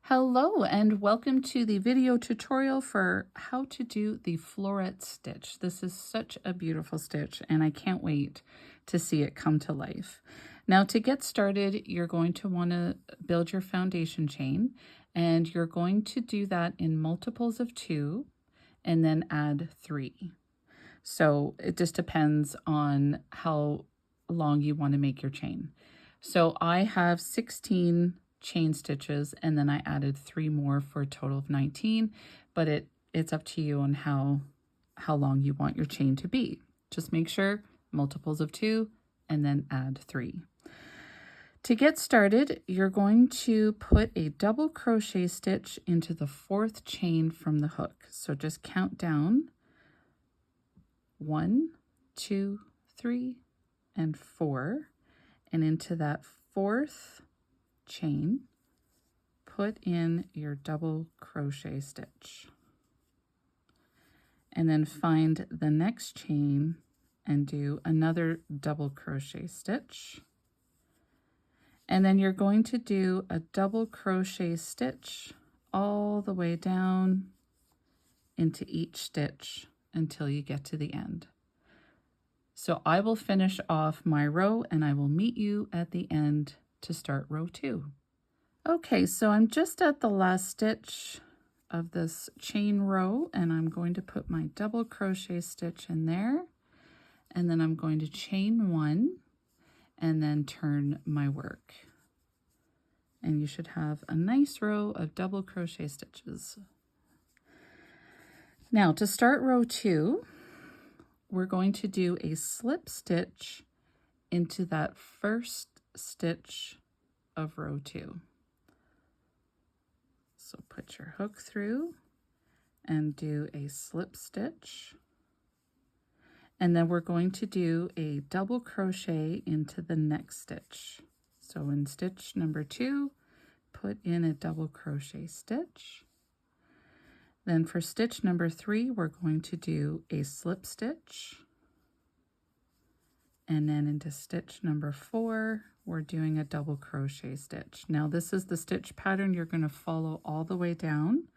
Hello and welcome to the video tutorial for how to do the floret stitch. This is such a beautiful stitch and I can't wait to see it come to life. Now to get started, you're going to want to build your foundation chain and you're going to do that in multiples of 2 and then add 3. So it just depends on how long you want to make your chain. So I have 16 chain stitches and then I added 3 more for a total of 19, but it's up to you on how long you want your chain to be. Just make sure multiples of 2 and then add 3. To get started, you're going to put a double crochet stitch into the 4th chain from the hook. So just count down 1, 2, 3, and 4, and into that 4th chain, put in your double crochet stitch. And then find the next chain and do another double crochet stitch. And then you're going to do a double crochet stitch all the way down into each stitch until you get to the end. So I will finish off my row and I will meet you at the end to start row 2. Okay, so I'm just at the last stitch of this chain row and I'm going to put my double crochet stitch in there, and then I'm going to chain 1 and then turn my work. And you should have a nice row of double crochet stitches. Now to start row 2, we're going to do a slip stitch into that first stitch of row 2. So put your hook through and do a slip stitch. And then we're going to do a double crochet into the next stitch. So in stitch number 2, put in a double crochet stitch. Then for stitch number 3, we're going to do a slip stitch. And then into stitch number 4, we're doing a double crochet stitch. Now this is the stitch pattern you're going to follow all the way down.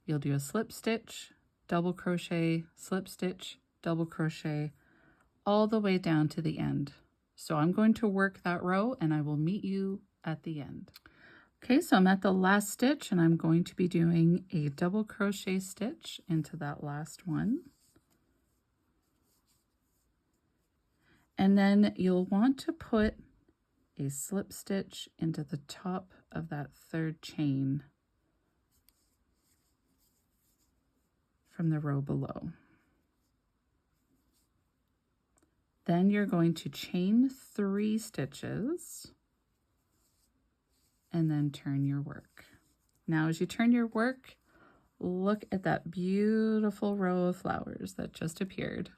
You'll do a slip stitch, double crochet, slip stitch, double crochet, all the way down to the end. So I'm going to work that row and I will meet you at the end. Okay, so I'm at the last stitch and I'm going to be doing a double crochet stitch into that last one. And then you'll want to put a slip stitch into the top of that 3rd chain from the row below. Then you're going to chain 3 stitches and then turn your work. Now as you turn your work, look at that beautiful row of flowers that just appeared.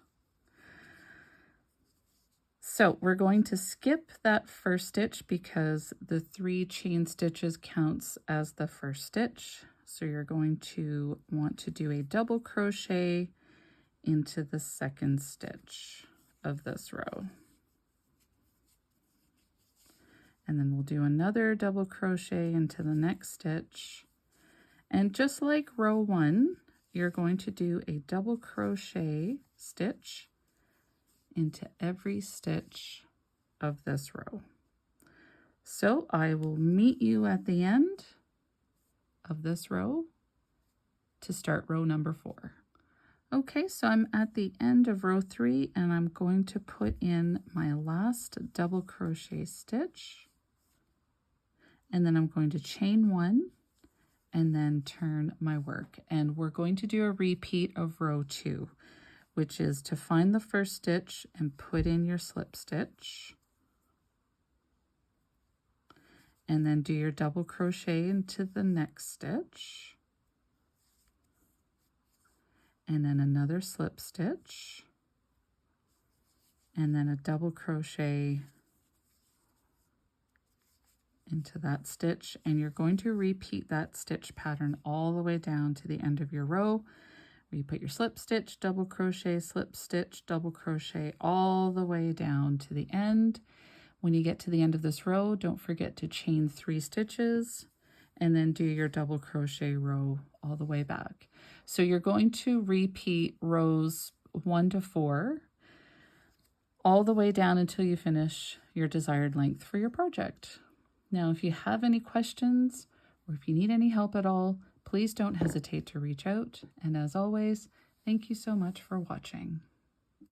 So we're going to skip that first stitch because the 3 chain stitches counts as the first stitch. So you're going to want to do a double crochet into the 2nd stitch of this row. And then we'll do another double crochet into the next stitch. And just like row 1, you're going to do a double crochet stitch into every stitch of this row. So I will meet you at the end of this row to start row number 4. Okay, so I'm at the end of row 3 and I'm going to put in my last double crochet stitch, and then I'm going to chain 1 and then turn my work. And we're going to do a repeat of row 2, which is to find the first stitch and put in your slip stitch. And then do your double crochet into the next stitch. And then another slip stitch. And then a double crochet into that stitch. And you're going to repeat that stitch pattern all the way down to the end of your row, where you put your slip stitch, double crochet, slip stitch, double crochet, all the way down to the end. When you get to the end of this row, don't forget to chain 3 stitches and then do your double crochet row all the way back. So you're going to repeat rows 1 to 4 all the way down until you finish your desired length for your project. Now, if you have any questions or if you need any help at all, please don't hesitate to reach out. And as always, thank you so much for watching.